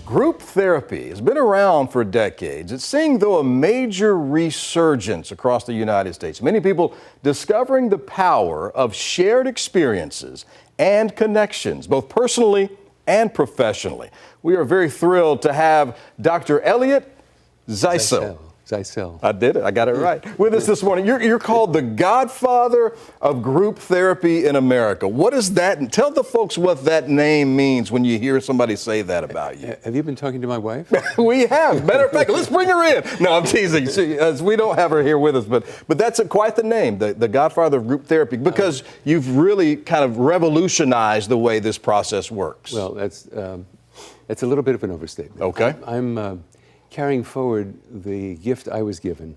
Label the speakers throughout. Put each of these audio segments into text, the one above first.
Speaker 1: Group therapy has been around for decades. It's seeing, though, a major resurgence across the United States. Many people discovering the power of shared experiences and connections, both personally and professionally. We are very thrilled to have Dr. Elliot Zeisel.
Speaker 2: Zeisel.
Speaker 1: I did it. I got it right. With us this morning. You're called the Godfather of Group Therapy in America. What is that? And tell the folks what that name means when you hear somebody say that about you.
Speaker 2: Have you been talking to my wife?
Speaker 1: We have. Matter of fact, let's bring her in. No, I'm teasing. We don't have her here with us, but that's quite the name, the Godfather of Group Therapy, because you've really kind of revolutionized the way this process works.
Speaker 2: Well, that's a little bit of an overstatement.
Speaker 1: Okay.
Speaker 2: I'm carrying forward the gift I was given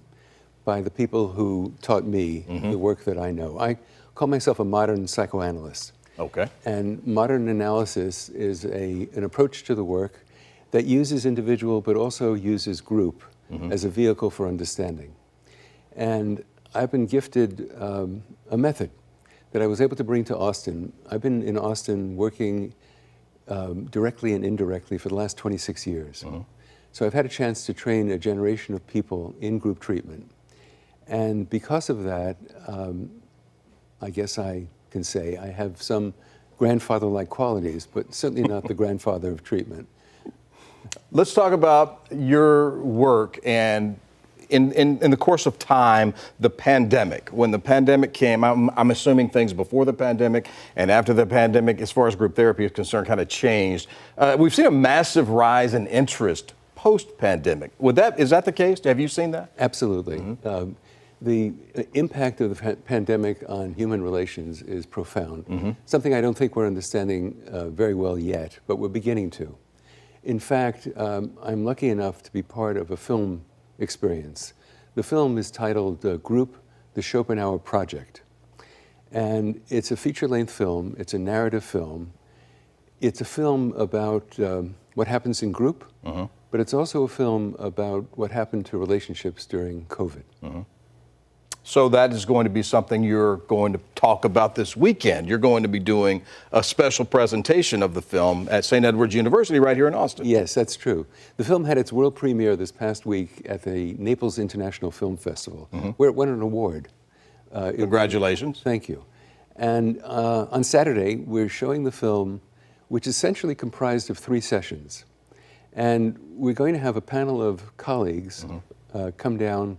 Speaker 2: by the people who taught me the work that I know. I call myself a modern psychoanalyst.
Speaker 1: Okay.
Speaker 2: And modern analysis is an approach to the work that uses individual but also uses group as a vehicle for understanding. And I've been gifted a method that I was able to bring to Austin. I've been in Austin working directly and indirectly for the last 26 years. So I've had a chance to train a generation of people in group treatment. And because of that, I guess I can say I have some grandfather-like qualities, but certainly not the grandfather of treatment.
Speaker 1: Let's talk about your work and in the course of time, the pandemic. When the pandemic came, I'm assuming things before the pandemic and after the pandemic, as far as group therapy is concerned, kind of changed. We've seen a massive rise in interest post-pandemic. Is that the case? Have you seen that?
Speaker 2: Absolutely. The impact of the pandemic on human relations is profound. Something I don't think we're understanding very well yet, but we're beginning to. In fact, I'm lucky enough to be part of a film experience. The film is titled Group, the Schopenhauer Project. And it's a feature-length film. It's a narrative film. It's a film about what happens in group, but it's also a film about what happened to relationships during COVID.
Speaker 1: So that is going to be something you're going to talk about this weekend. You're going to be doing a special presentation of the film at St. Edward's University right here in Austin.
Speaker 2: Yes, that's true. The film had its world premiere this past week at the Naples International Film Festival, where it won an award.
Speaker 1: Congratulations.
Speaker 2: Thank you. And on Saturday, we're showing the film, which is essentially comprised of 3 sessions. And we're going to have a panel of colleagues come down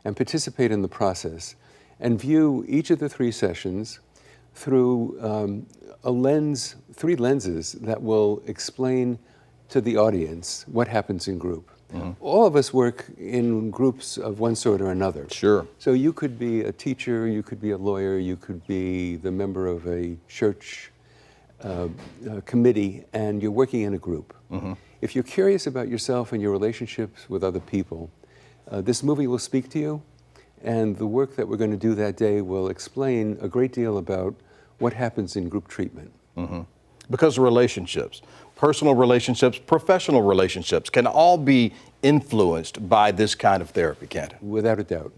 Speaker 2: and participate in the process and view each of the 3 sessions through a lens, 3 lenses that will explain to the audience what happens in group. All of us work in groups of one sort or another.
Speaker 1: Sure.
Speaker 2: So you could be a teacher, you could be a lawyer, you could be the member of a church committee, and you're working in a group. If you're curious about yourself and your relationships with other people, this movie will speak to you, and the work that we're going to do that day will explain a great deal about what happens in group treatment.
Speaker 1: Because relationships, personal relationships, professional relationships can all be influenced by this kind of therapy, can't it?
Speaker 2: Without a doubt.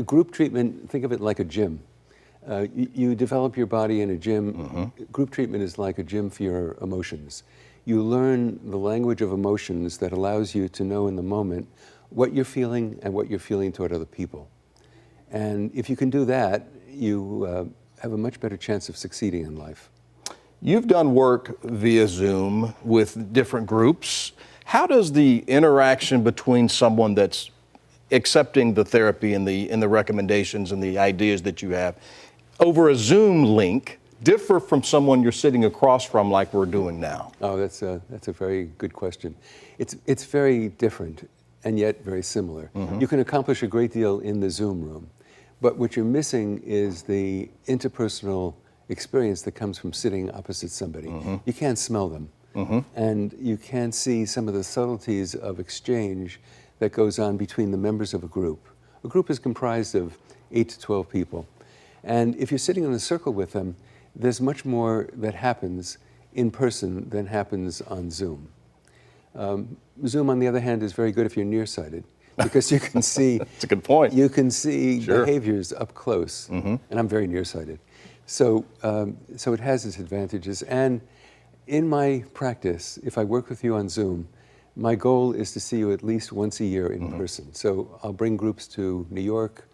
Speaker 2: Group treatment, think of it like a gym. You develop your body in a gym. Group treatment is like a gym for your emotions. You learn the language of emotions that allows you to know in the moment what you're feeling and what you're feeling toward other people. And if you can do that, you have a much better chance of succeeding in life.
Speaker 1: You've done work via Zoom with different groups. How does the interaction between someone that's accepting the therapy and the recommendations and the ideas that you have over a Zoom link differ from someone you're sitting across from like we're doing now?
Speaker 2: Oh, that's a very good question. It's very different and yet very similar. You can accomplish a great deal in the Zoom room, but what you're missing is the interpersonal experience that comes from sitting opposite somebody. You can't smell them, and you can't see some of the subtleties of exchange that goes on between the members of a group. A group is comprised of 8 to 12 people, and if you're sitting in a circle with them, there's much more that happens in person than happens on Zoom. Zoom, on the other hand, is very good if you're nearsighted, because you can see.
Speaker 1: That's a good point.
Speaker 2: You can see
Speaker 1: Sure.
Speaker 2: behaviors up close, and I'm very nearsighted. So it has its advantages. And in my practice, if I work with you on Zoom, My goal is to see you at least once a year in person. So I'll bring groups to New York,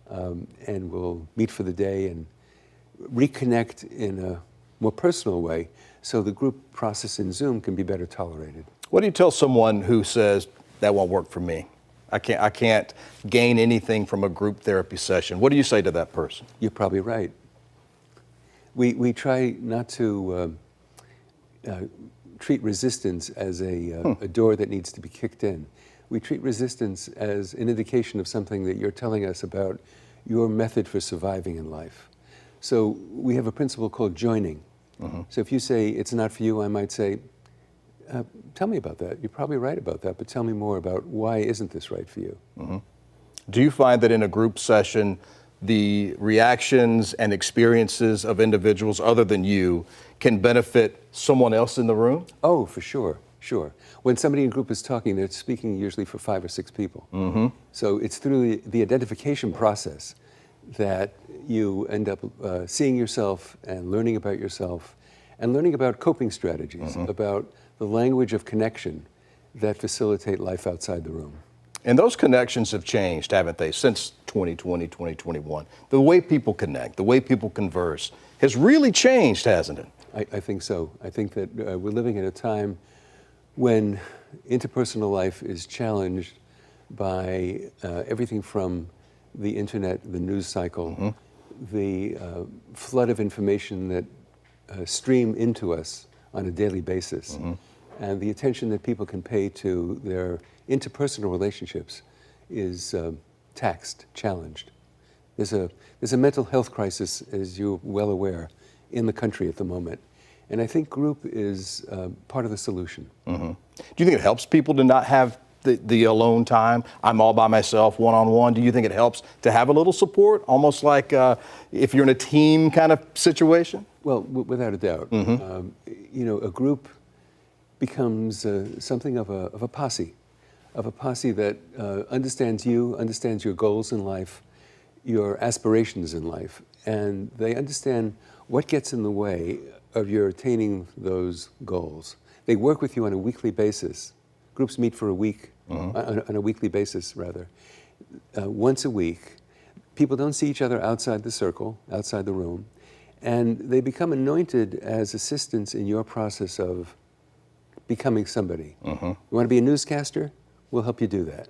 Speaker 2: and we'll meet for the day and reconnect in a more personal way so the group process in Zoom can be better tolerated.
Speaker 1: What do you tell someone who says, that won't work for me? I can't gain anything from a group therapy session. What do you say to that person?
Speaker 2: You're probably right. We try not to treat resistance as a door that needs to be kicked in. We treat resistance as an indication of something that you're telling us about your method for surviving in life. So we have a principle called joining. So if you say it's not for you, I might say, tell me about that. You're probably right about that, but tell me more about why isn't this right for you?
Speaker 1: Do you find that in a group session, the reactions and experiences of individuals other than you can benefit someone else in the room?
Speaker 2: Oh, for sure, sure. When somebody in group is talking, they're speaking usually for 5 or 6 people. So it's through the identification process that you end up seeing yourself and learning about yourself and learning about coping strategies, about the language of connection that facilitate life outside the room.
Speaker 1: And those connections have changed, haven't they, since 2020, 2021? The way people connect, the way people converse has really changed, hasn't it?
Speaker 2: I think so. I think that we're living at a time when interpersonal life is challenged by everything from the internet, the news cycle, the flood of information that stream into us on a daily basis, and the attention that people can pay to their interpersonal relationships is taxed, challenged. There's a mental health crisis, as you're well aware, in the country at the moment. And I think group is part of the solution.
Speaker 1: Do you think it helps people to not have the alone time? I'm all by myself, one-on-one. Do you think it helps to have a little support, almost like if you're in a team kind of situation?
Speaker 2: Well, without a doubt. You know, a group becomes something of a posse that understands you, understands your goals in life, your aspirations in life, and they understand what gets in the way of your attaining those goals. They work with you on a weekly basis. Groups meet for a week, on a weekly basis, rather. Once a week, people don't see each other outside the circle, outside the room, and they become anointed as assistants in your process of becoming somebody. You want to be a newscaster? We'll help you do that.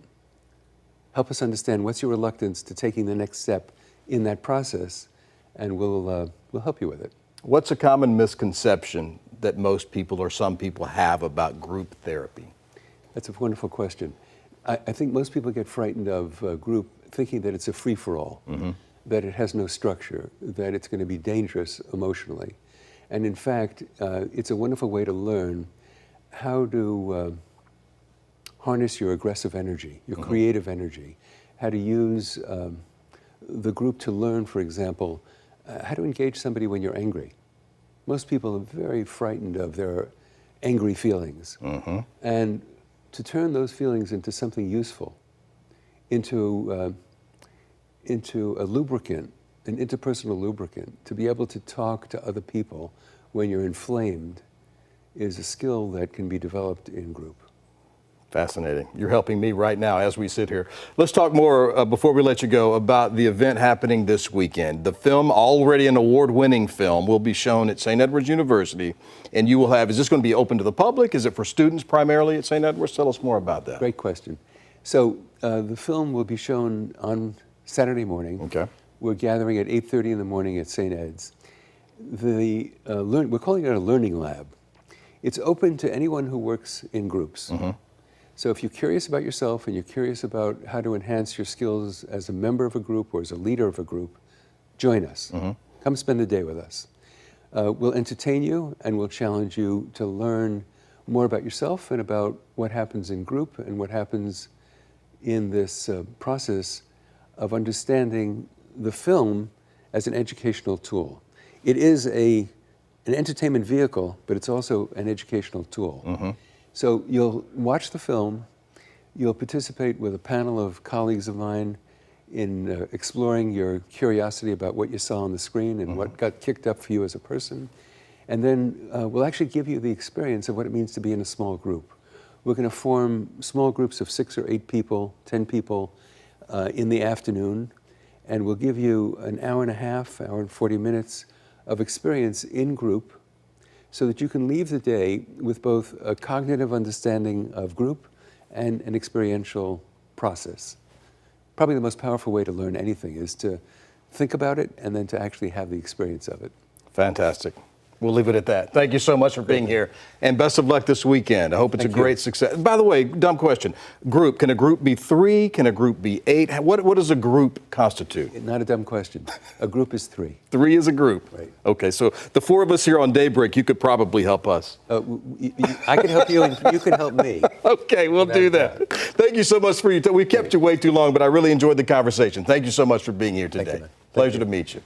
Speaker 2: Help us understand what's your reluctance to taking the next step in that process, and we'll help you with it.
Speaker 1: What's a common misconception that most people or some people have about group therapy?
Speaker 2: That's a wonderful question. I think most people get frightened of group thinking that it's a free-for-all, that it has no structure, that it's going to be dangerous emotionally. And in fact, it's a wonderful way to learn how to harness your aggressive energy, your creative energy, how to use the group to learn, for example, how to engage somebody when you're angry. Most people are very frightened of their angry feelings. And to turn those feelings into something useful, into a lubricant, an interpersonal lubricant, to be able to talk to other people when you're inflamed is a skill that can be developed in group.
Speaker 1: Fascinating. You're helping me right now as we sit here. Let's talk more before we let you go about the event happening this weekend. The film, already an award-winning film, will be shown at St. Edward's University, and you will have, is this going to be open to the public? Is it for students primarily at St. Edward's? Tell us more about that.
Speaker 2: Great question. So the film will be shown on Saturday morning.
Speaker 1: Okay.
Speaker 2: We're gathering at 8:30 in the morning at St. Ed's. We're calling it a learning lab. It's open to anyone who works in groups. So if you're curious about yourself and you're curious about how to enhance your skills as a member of a group or as a leader of a group, join us. Come spend the day with us. We'll entertain you and we'll challenge you to learn more about yourself and about what happens in group and what happens in this process of understanding the film as an educational tool. It is an entertainment vehicle, but it's also an educational tool. So you'll watch the film, you'll participate with a panel of colleagues of mine in exploring your curiosity about what you saw on the screen and what got kicked up for you as a person. And then we'll actually give you the experience of what it means to be in a small group, We're going to form small groups of 6 or 8 people, 10 people in the afternoon, and we'll give you an hour and a half, hour and 40 minutes of experience in group so that you can leave the day with both a cognitive understanding of group and an experiential process. Probably the most powerful way to learn anything is to think about it and then to actually have the experience of it.
Speaker 1: Fantastic. We'll leave it at that. Thank you so much for being here, and best of luck this weekend. I hope it's a great success. By the way, dumb question. Group, can a group be 3? Can a group be 8? What does a group constitute?
Speaker 2: Not a dumb question. A group is 3.
Speaker 1: 3 is a group.
Speaker 2: Right.
Speaker 1: Okay, so the 4 of us here on Daybreak, you could probably help us.
Speaker 2: I can help you and you can help me.
Speaker 1: Okay, we'll do that. Thank you so much for your time. We kept you way too long, but I really enjoyed the conversation. Thank you so much for being here today.
Speaker 2: Thank you.
Speaker 1: Pleasure to meet you.